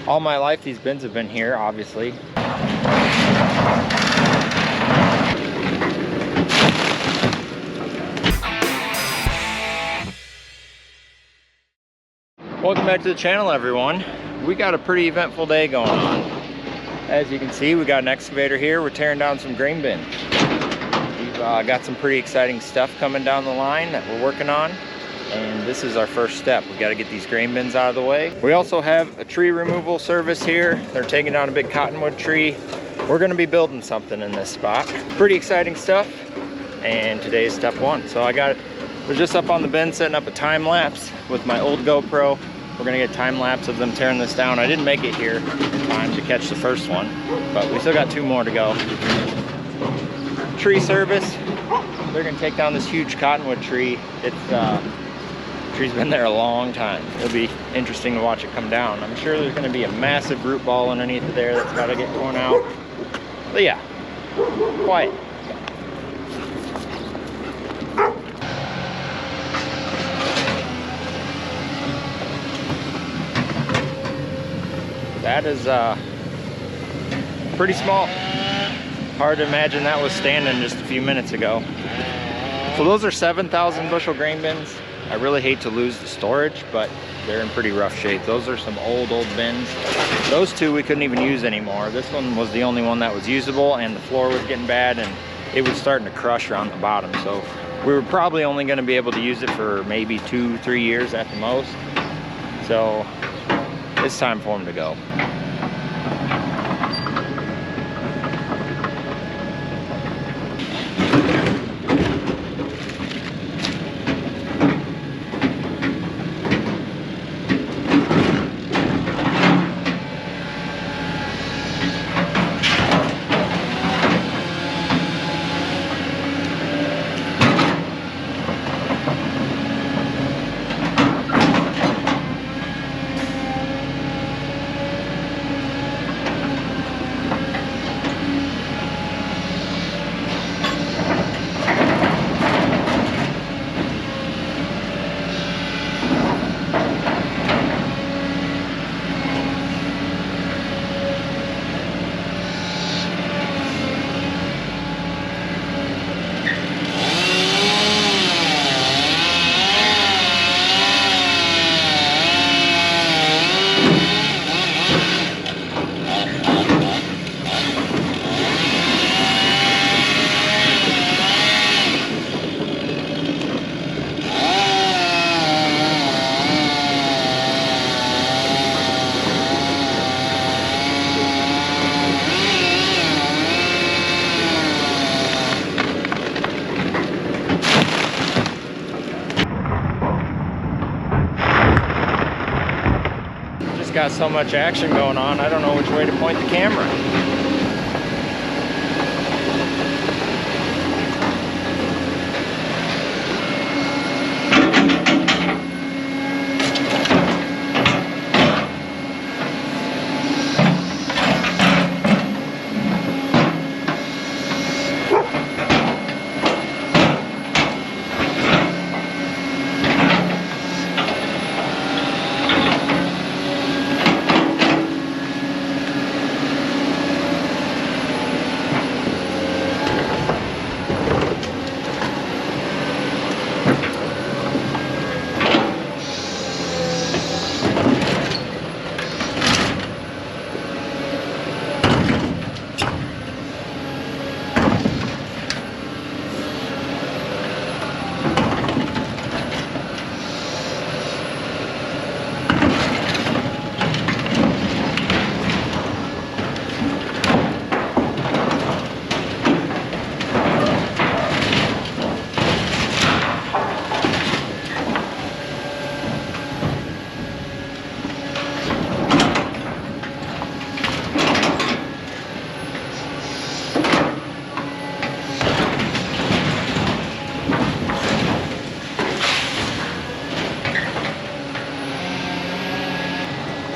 All my life these bins have been here, obviously. Welcome back to the channel, everyone. We got a pretty eventful day going on. As you can see, we got an excavator here. We're tearing down some grain bins. We've got some pretty exciting stuff coming down the line that we're working on. And this is our first step. We got to get these grain bins out of the way. We also have a tree removal service here. They're taking down a big cottonwood tree. We're going to be building something in this spot. Pretty exciting stuff. And today is step one. So we're just up on the bin setting up a time lapse with my old GoPro. We're gonna get time lapse of them tearing this down. I didn't make it here in time to catch the first one, but we still got 2 more to go. Tree service. They're gonna take down this huge cottonwood tree. Tree's been there a long time. It'll be interesting to watch it come down. I'm sure there's gonna be a massive root ball underneath it there that's gotta get torn out. But yeah, quiet. That is pretty small. Hard to imagine that was standing just a few minutes ago. So those are 7,000 bushel grain bins. I really hate to lose the storage, but they're in pretty rough shape. Those are some old bins. Those 2 we couldn't even use anymore. This one was the only one that was usable, and the floor was getting bad and it was starting to crush around the bottom. So we were probably only going to be able to use it for maybe 2-3 years at the most. So it's time for them to go. Got so much action going on, I don't know which way to point the camera.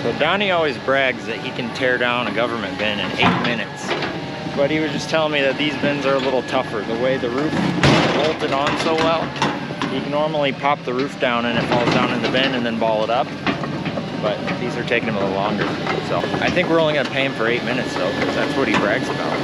So Donnie always brags that he can tear down a government bin in 8 minutes. But he was just telling me that these bins are a little tougher. The way the roof bolted on so well, you can normally pop the roof down and it falls down in the bin and then ball it up. but these are taking him a little longer. So I think we're only gonna pay him for 8 minutes though, because that's what he brags about.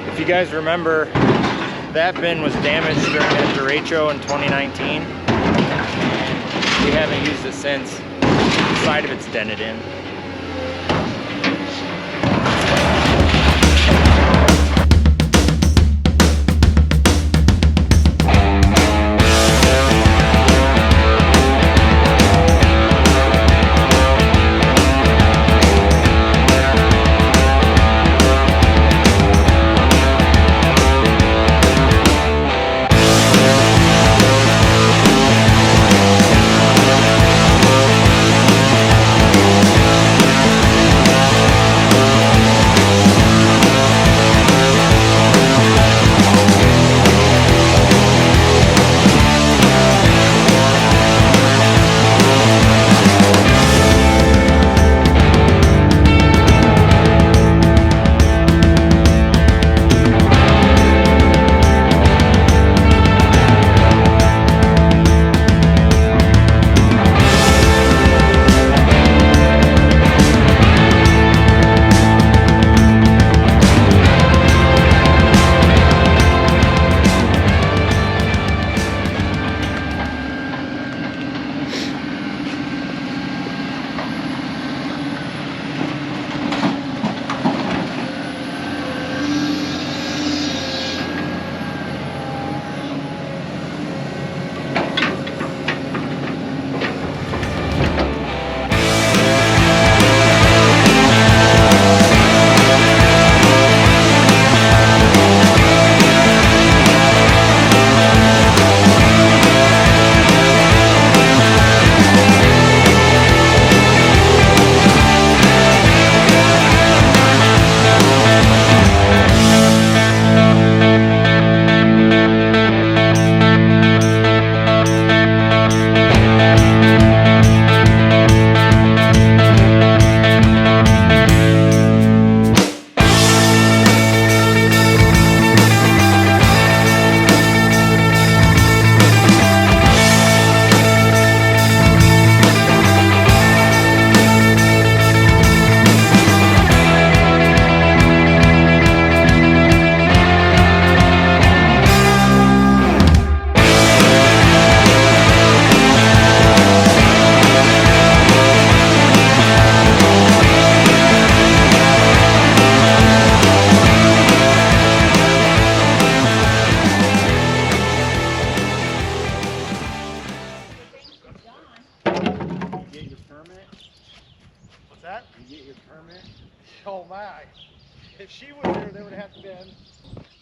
If you guys remember, that bin was damaged during that derecho in 2019. We haven't used it since. The side of it's dented in. Oh my. If she was there, they would have to been.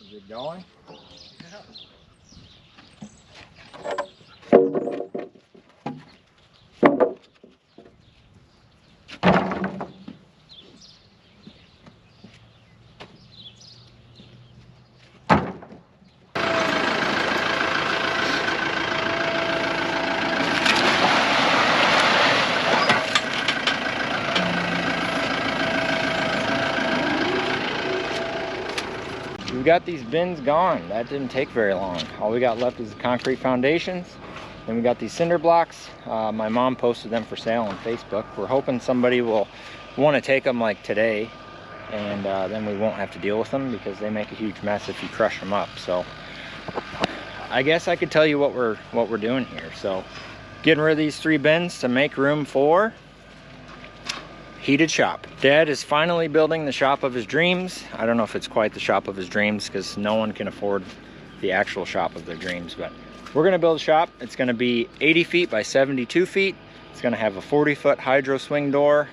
Is it going? Yeah. We got these bins gone. That didn't take very long. All we got left is the concrete foundations. Then we got these cinder blocks. My mom posted them for sale on Facebook. We're hoping somebody will want to take them like today, and then we won't have to deal with them because they make a huge mess if you crush them up. So I guess I could tell you what we're doing here. So getting rid of these 3 bins to make room for heated shop. Dad is finally building the shop of his dreams. I don't know if it's quite the shop of his dreams because no one can afford the actual shop of their dreams, but We're gonna build a shop. It's gonna be 80 feet by 72 feet. It's gonna have a 40-foot hydro swing door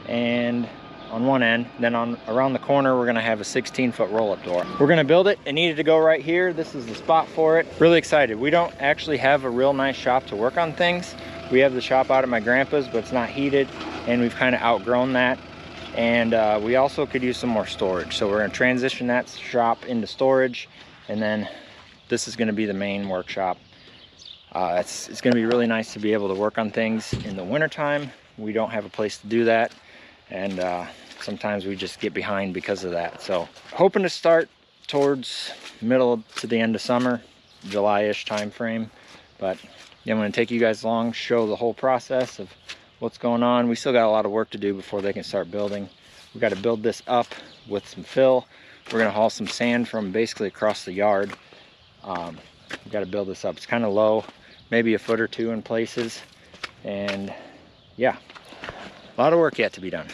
and on one end, then around the corner we're gonna have a 16-foot roll-up door. We're gonna build it. It needed to go right here. This is the spot for it. Really excited. We don't actually have a real nice shop to work on things. We have the shop out at my grandpa's, but it's not heated, and we've kind of outgrown that. And we also could use some more storage, so we're gonna transition that shop into storage, and then this is gonna be the main workshop. It's gonna be really nice to be able to work on things in the wintertime. We don't have a place to do that, and sometimes we just get behind because of that. So hoping to start towards middle to the end of summer, July-ish time frame. But yeah, I'm going to take you guys along, show the whole process of what's going on. We still got a lot of work to do before they can start building. We got to build this up with some fill. We're going to haul some sand from basically across the yard. We got to build this up. It's kind of low, maybe a foot or two in places, and yeah, a lot of work yet to be done.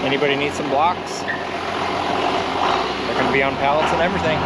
Anybody need some blocks? They're going to be on pallets and everything.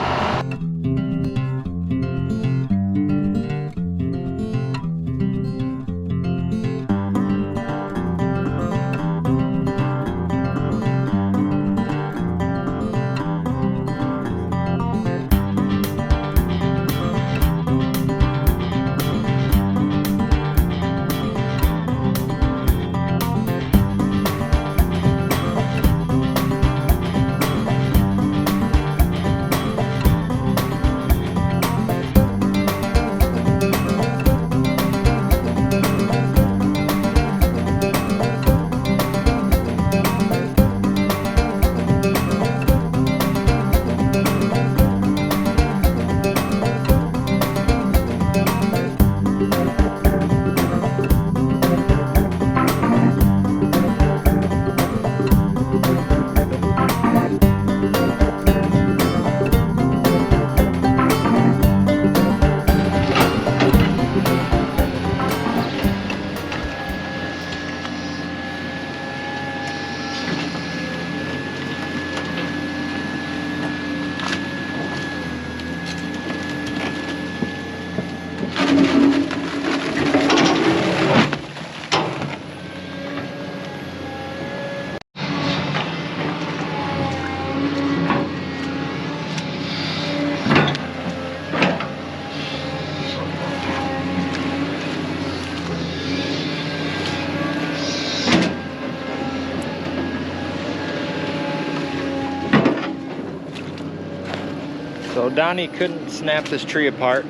So Donnie couldn't snap this tree apart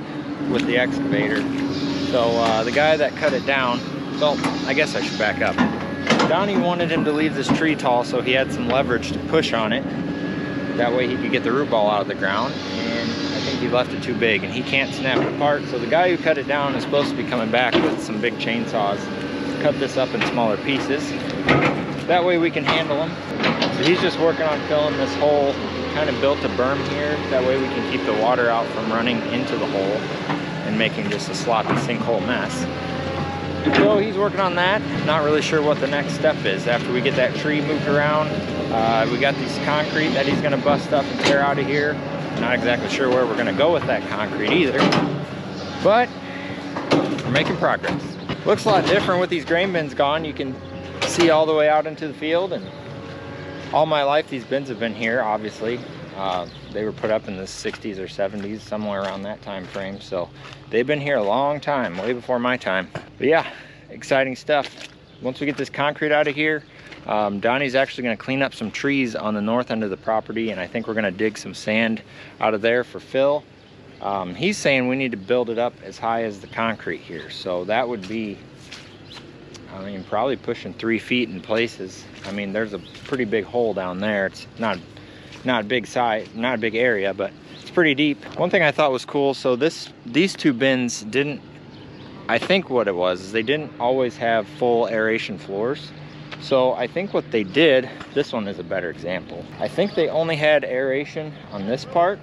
with the excavator. So the guy that cut it down, well, I guess I should back up. Donnie wanted him to leave this tree tall so he had some leverage to push on it. That way he could get the root ball out of the ground. And I think he left it too big and he can't snap it apart. So the guy who cut it down is supposed to be coming back with some big chainsaws to cut this up in smaller pieces. That way we can handle them. So he's just working on filling this hole. Kind of built a berm here, that way we can keep the water out from running into the hole and making just a sloppy sinkhole mess. So he's working on that. Not really sure what the next step is after we get that tree moved around. We got this concrete that he's going to bust up and tear out of here. Not exactly sure where we're going to go with that concrete either, but we're making progress. Looks a lot different with these grain bins gone. You can see all the way out into the field, and all my life these bins have been here, obviously. They were put up in the 60s or 70s, somewhere around that time frame. So they've been here a long time, way before my time. But yeah, exciting stuff. Once we get this concrete out of here, Donnie's actually gonna clean up some trees on the north end of the property, and I think we're gonna dig some sand out of there for fill. He's saying we need to build it up as high as the concrete here. So that would be, I mean, probably pushing 3 feet in places. I mean, there's a pretty big hole down there. It's not a big size, not a big area, but it's pretty deep. One thing I thought was cool, so these two bins didn't, I think what it was is they didn't always have full aeration floors. So I think what they did, this one is a better example. I think they only had aeration on this part,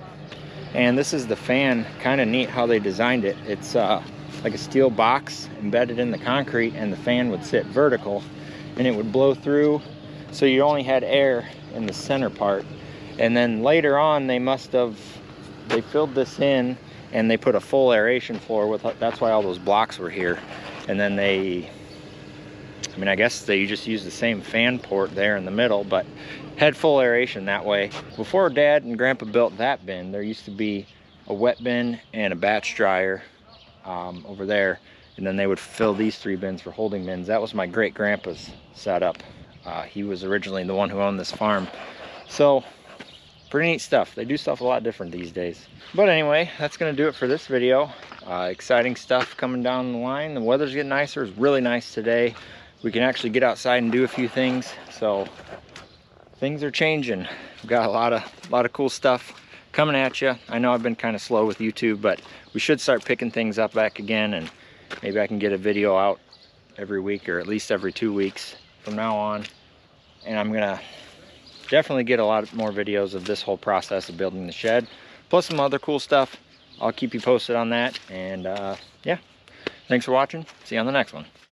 And this is the fan. Kind of neat how they designed it. It's like a steel box embedded in the concrete, and the fan would sit vertical and it would blow through, so you only had air in the center part. And then later on they filled this in and they put a full aeration floor with, that's why all those blocks were here. And then I guess they just used the same fan port there in the middle, but had full aeration that way. Before Dad and Grandpa built that bin, there used to be a wet bin and a batch dryer over there, and then they would fill these 3 bins for holding bins. That was my great grandpa's setup. He was originally the one who owned this farm. So pretty neat stuff. They do stuff a lot different these days. But anyway, that's gonna do it for this video. Exciting stuff coming down the line. The weather's getting nicer. It's really nice today. We can actually get outside and do a few things. So things are changing. We've got a lot of cool stuff coming at you. I know I've been kind of slow with YouTube, but we should start picking things up back again, and maybe I can get a video out every week, or at least every 2 weeks from now on. And I'm gonna definitely get a lot more videos of this whole process of building the shed, plus some other cool stuff. I'll keep you posted on that. And yeah, thanks for watching. See you on the next one.